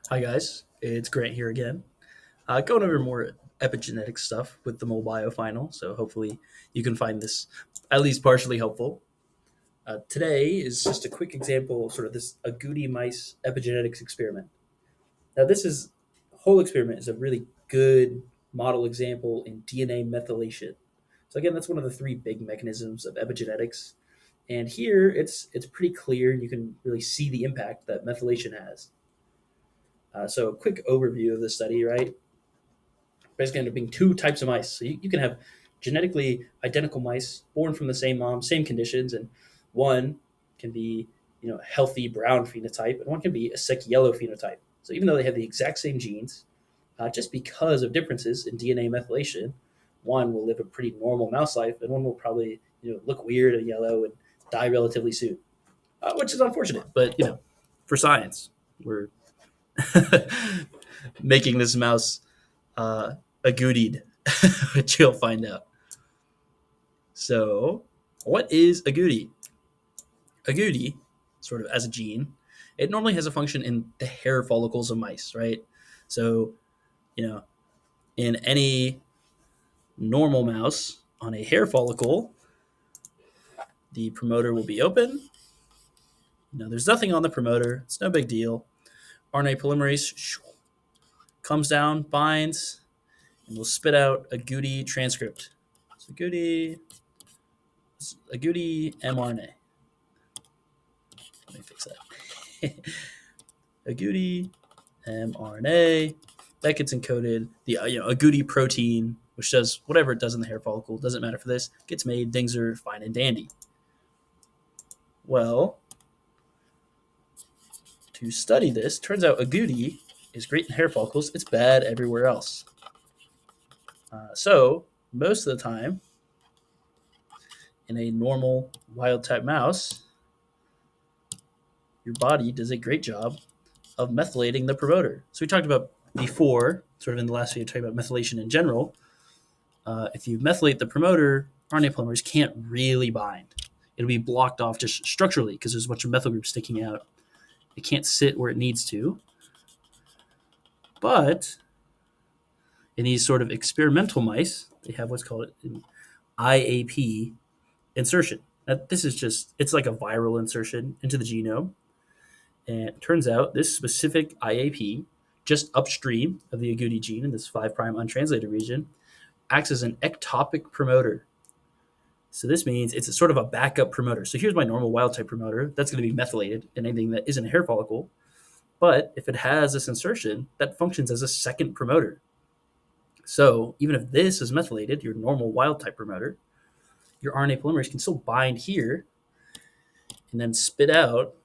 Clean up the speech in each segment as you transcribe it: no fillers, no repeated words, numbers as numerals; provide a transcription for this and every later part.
Hi guys, it's Grant here again. Going over more epigenetic stuff with the mobile final, so hopefully you can find this at least partially helpful. Today is just a quick example of sort of this Agouti mice epigenetics experiment. Now this whole experiment is a really good model example in DNA methylation. So again, that's one of the three big mechanisms of epigenetics. And here it's pretty clear, and you can really see the impact that methylation has. So a quick overview of the study, right? Basically end up being two types of mice. So you can have genetically identical mice born from the same mom, same conditions, and one can be healthy brown phenotype, and one can be a sick yellow phenotype. So even though they have the exact same genes, just because of differences in DNA methylation, one will live a pretty normal mouse life, and one will probably look weird and yellow and die relatively soon, which is unfortunate. But for science, we're making this mouse uh, agouti, which you'll find out. So, what is agouti? Agouti, sort of as a gene, it normally has a function in the hair follicles of mice, right? So, you know, in any normal mouse on a hair follicle, the promoter will be open. There's nothing on the promoter. It's no big deal. RNA polymerase comes down, binds, and will spit out agouti transcript. So agouti mRNA. Let me fix that. Agouti mRNA that gets encoded. The agouti protein, which does whatever it does in the hair follicle, doesn't matter for this. Gets made. Things are fine and dandy. Well, to study this, turns out agouti is great in hair follicles. It's bad everywhere else. So most of the time, in a normal wild type mouse, your body does a great job of methylating the promoter. So we talked about before, sort of in the last video, talking about methylation in general. If you methylate the promoter, RNA polymerase can't really bind. It'll be blocked off just structurally because there's a bunch of methyl groups sticking out. It can't sit where it needs to. But in these sort of experimental mice, they have what's called an IAP insertion. Now, this is it's like a viral insertion into the genome. And it turns out this specific IAP, just upstream of the agouti gene in this 5' untranslated region, acts as an ectopic promoter. So this means it's a sort of a backup promoter. So here's my normal wild type promoter. That's going to be methylated in anything that isn't a hair follicle. But if it has this insertion, that functions as a second promoter. So even if this is methylated, your normal wild type promoter, your RNA polymerase can still bind here and then spit out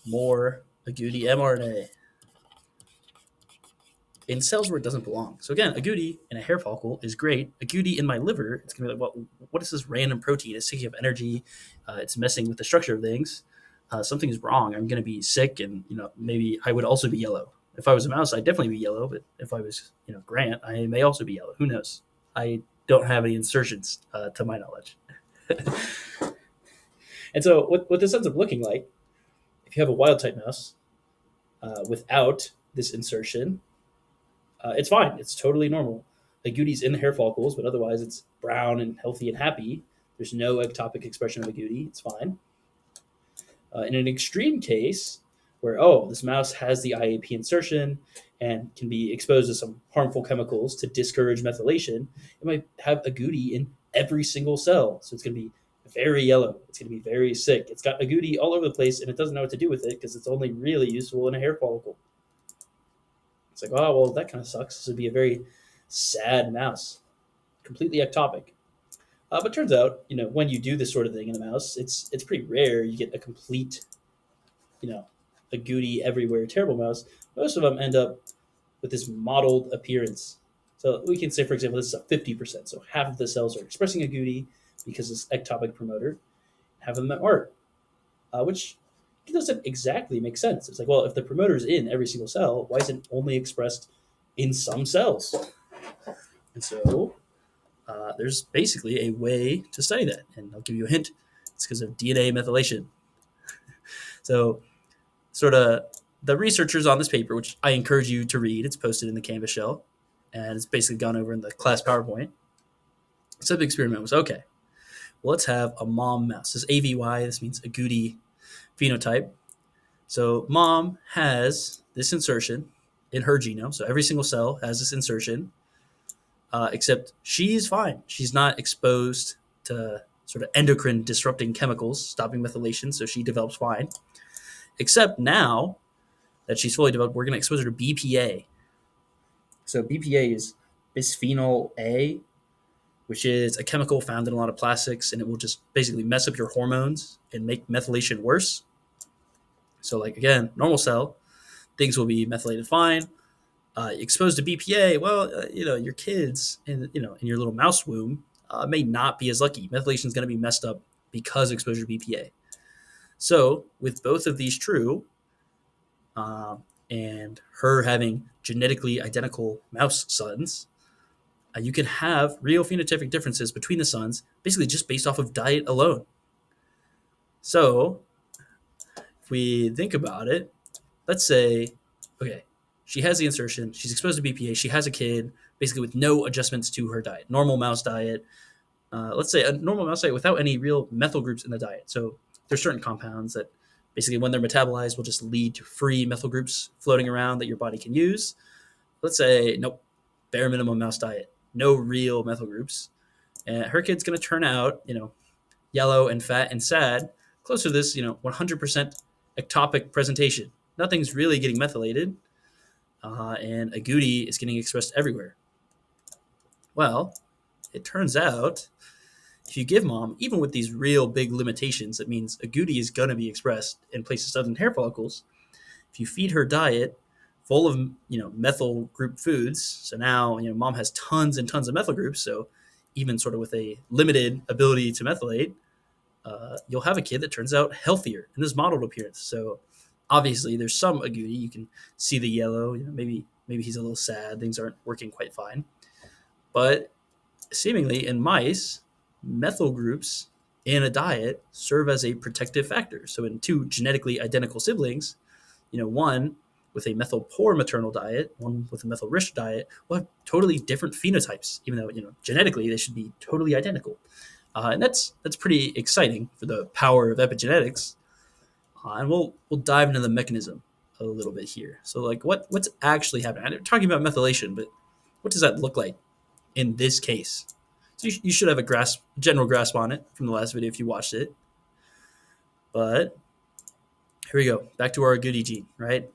more agouti mRNA in cells where it doesn't belong. So again, agouti in a hair follicle is great. Agouti in my liver, it's gonna be like, well, what is this random protein? It's taking up energy. It's messing with the structure of things. Something is wrong. I'm gonna be sick, and maybe I would also be yellow. If I was a mouse, I'd definitely be yellow. But if I was Grant, I may also be yellow. Who knows? I don't have any insertions to my knowledge. And so what this ends up looking like, if you have a wild type mouse without this insertion, it's fine. It's totally normal. Agouti's in the hair follicles, but otherwise it's brown and healthy and happy. There's no ectopic expression of agouti. It's fine. In an extreme case, where this mouse has the IAP insertion and can be exposed to some harmful chemicals to discourage methylation, it might have agouti in every single cell. So it's going to be very yellow. It's going to be very sick. It's got agouti all over the place, and it doesn't know what to do with it because it's only really useful in a hair follicle. It's like, oh, well, that kind of sucks. This would be a very sad mouse, completely ectopic. But turns out, when you do this sort of thing in a mouse, it's pretty rare you get a complete, agouti everywhere terrible mouse. Most of them end up with this mottled appearance. So we can say, for example, this is a 50%. So half of the cells are expressing agouti because it's ectopic promoter, half of them aren't, which doesn't exactly make sense. It's like, well, if the promoter is in every single cell, why is it only expressed in some cells? And so there's basically a way to study that. And I'll give you a hint. It's because of DNA methylation. So sort of the researchers on this paper, which I encourage you to read, it's posted in the Canvas shell, and it's basically gone over in the class PowerPoint. So the experiment was okay. Well, let's have a mom mouse. This is AVY. This means Agouti phenotype. So mom has this insertion in her genome. So every single cell has this insertion, except she's fine. She's not exposed to sort of endocrine disrupting chemicals, stopping methylation. So she develops fine. Except now that she's fully developed, we're going to expose her to BPA. So BPA is bisphenol A, which is a chemical found in a lot of plastics, and it will just basically mess up your hormones and make methylation worse. So, like again, normal cell, things will be methylated fine. Exposed to BPA, well, your kids in your little mouse womb may not be as lucky. Methylation is going to be messed up because of exposure to BPA. So, with both of these true, and her having genetically identical mouse sons, you can have real phenotypic differences between the sons, basically just based off of diet alone. So, if we think about it, let's say, okay, she has the insertion, she's exposed to BPA, she has a kid, basically with no adjustments to her diet, normal mouse diet. Let's say a normal mouse diet without any real methyl groups in the diet. So there's certain compounds that basically when they're metabolized will just lead to free methyl groups floating around that your body can use. Let's say, nope, bare minimum mouse diet, no real methyl groups. And her kid's going to turn out, yellow and fat and sad, close to this, 100% ectopic presentation. Nothing's really getting methylated, and agouti is getting expressed everywhere. Well, it turns out if you give mom, even with these real big limitations, that means agouti is going to be expressed in places other than hair follicles. If you feed her diet full of methyl group foods, so now mom has tons and tons of methyl groups. So even sort of with a limited ability to methylate, you'll have a kid that turns out healthier in this modeled appearance. So obviously there's some agouti. You can see the yellow. Maybe he's a little sad. Things aren't working quite fine. But seemingly in mice, methyl groups in a diet serve as a protective factor. So in two genetically identical siblings, one with a methyl poor maternal diet, one with a methyl rich diet, will have totally different phenotypes, even though genetically they should be totally identical. And that's pretty exciting for the power of epigenetics. And we'll dive into the mechanism a little bit here. So like what's actually happening? I'm talking about methylation, but what does that look like in this case? So you should have a general grasp on it from the last video if you watched it. But here we go. Back to our agouti gene, right?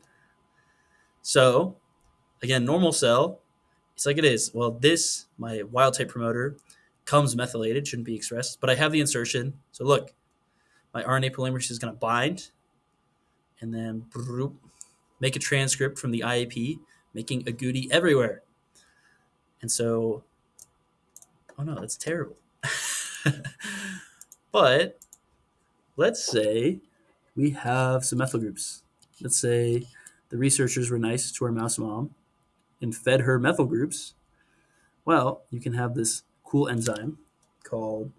So again, normal cell, it's like it is. Well, this, my wild type promoter, comes methylated, shouldn't be expressed, but I have the insertion. So look, my RNA polymerase is going to bind and then make a transcript from the IAP, making agouti everywhere. And so, oh no, that's terrible. But let's say we have some methyl groups. Let's say the researchers were nice to our mouse mom and fed her methyl groups. Well, you can have this cool enzyme called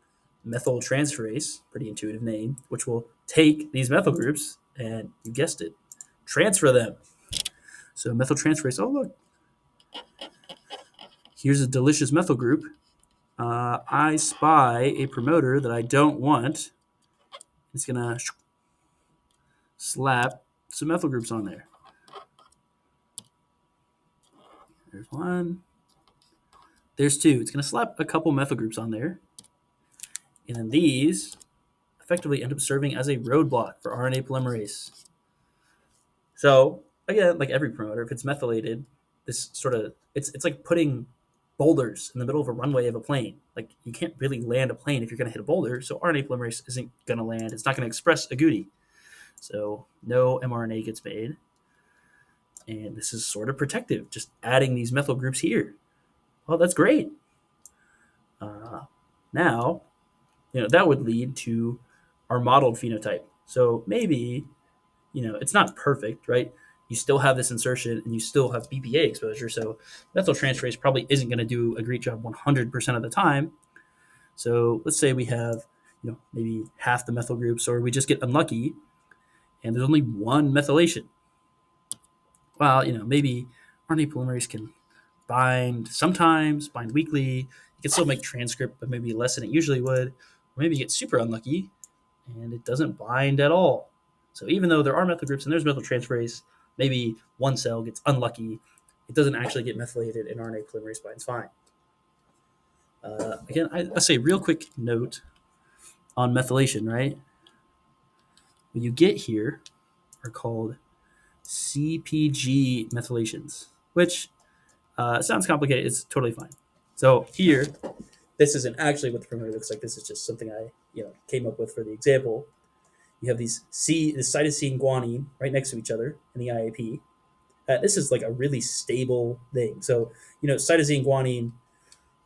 methyltransferase, pretty intuitive name, which will take these methyl groups and, you guessed it, transfer them. So methyltransferase, oh look, here's a delicious methyl group. I spy a promoter that I don't want. It's going to slap some methyl groups on there. There's one. There's two. It's going to slap a couple methyl groups on there. And then these effectively end up serving as a roadblock for RNA polymerase. So again, like every promoter, if it's methylated, this sort of it's like putting boulders in the middle of a runway of a plane. Like you can't really land a plane if you're going to hit a boulder. So RNA polymerase isn't going to land. It's not going to express agouti. So no mRNA gets made. And this is sort of protective, just adding these methyl groups here. Well, that's great. Now, that would lead to our modeled phenotype. So maybe, it's not perfect, right? You still have this insertion and you still have BPA exposure. So methyltransferase probably isn't going to do a great job 100% of the time. So let's say we have, maybe half the methyl groups, or we just get unlucky and there's only one methylation. well, maybe RNA polymerase can bind sometimes, bind weakly. You can still make transcript, but maybe less than it usually would. Or maybe you get super unlucky and it doesn't bind at all. So even though there are methyl groups and there's methyltransferase, maybe one cell gets unlucky. It doesn't actually get methylated, and RNA polymerase binds fine. Again, I say real quick note on methylation, right? What you get here are called CPG methylations, which sounds complicated. It's totally fine. So here, this isn't actually what the promoter looks like. This is just something I came up with for the example. You have this cytosine guanine right next to each other in the IAP. This is like a really stable thing. So cytosine guanine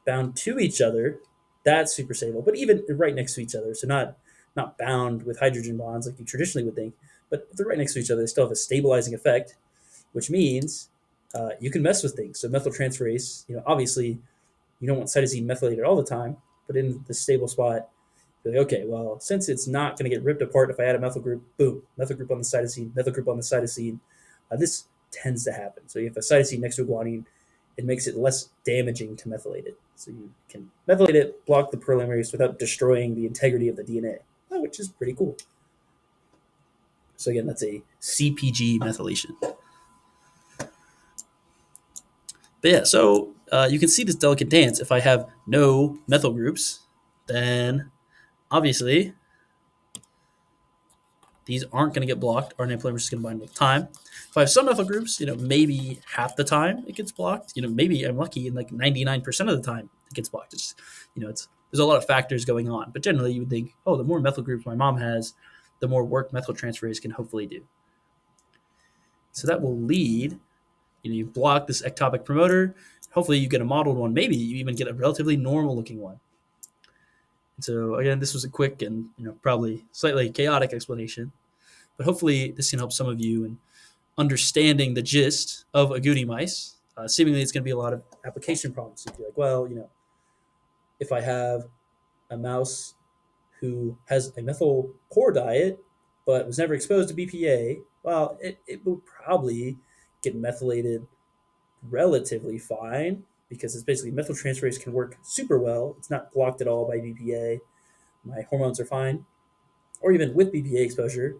bound to each other, that's super stable. But even right next to each other, so not bound with hydrogen bonds like you traditionally would think, but if they're right next to each other, they still have a stabilizing effect, which means you can mess with things. So methyltransferase, obviously you don't want cytosine methylated all the time, but in the stable spot, you're like, okay, well, since it's not going to get ripped apart if I add a methyl group, boom, methyl group on the cytosine, methyl group on the cytosine. This tends to happen. So you have a cytosine next to a guanine, it makes it less damaging to methylate it. So you can methylate it, block the polymerase without destroying the integrity of the DNA, which is pretty cool. So again, that's a CPG methylation. But yeah, so you can see this delicate dance. If I have no methyl groups, then obviously these aren't going to get blocked. RNA polymerase is going to bind with time. If I have some methyl groups, maybe half the time it gets blocked. Maybe I'm lucky and like 99% of the time it gets blocked. It's there's a lot of factors going on. But generally you would think, oh, the more methyl groups my mom has, the more work methyltransferase can hopefully do. So that will lead, you block this ectopic promoter. Hopefully you get a modeled one. Maybe you even get a relatively normal looking one. And so again, this was a quick and probably slightly chaotic explanation. But hopefully this can help some of you in understanding the gist of agouti mice. Seemingly it's going to be a lot of application problems. You'd be like, well, if I have a mouse who has a methyl core diet but was never exposed to BPA, well, it will probably get methylated relatively fine because it's basically methyltransferase can work super well. It's not blocked at all by BPA. My hormones are fine. Or even with BPA exposure,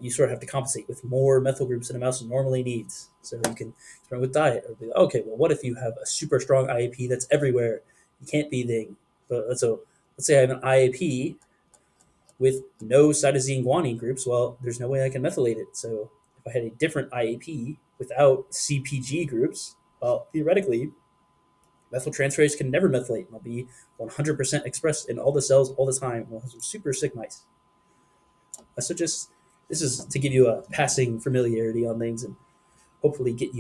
you sort of have to compensate with more methyl groups than a mouse normally needs. So you can experiment with diet. Or be like, okay, well, what if you have a super strong IAP that's everywhere? You can't be thing. So let's say I have an IAP with no cytosine guanine groups. Well, there's no way I can methylate it. So if I had a different IAP without CPG groups, well, theoretically, methyltransferase can never methylate. It'll be 100% expressed in all the cells all the time. We'll have some super sick mice. So this is to give you a passing familiarity on things and hopefully get you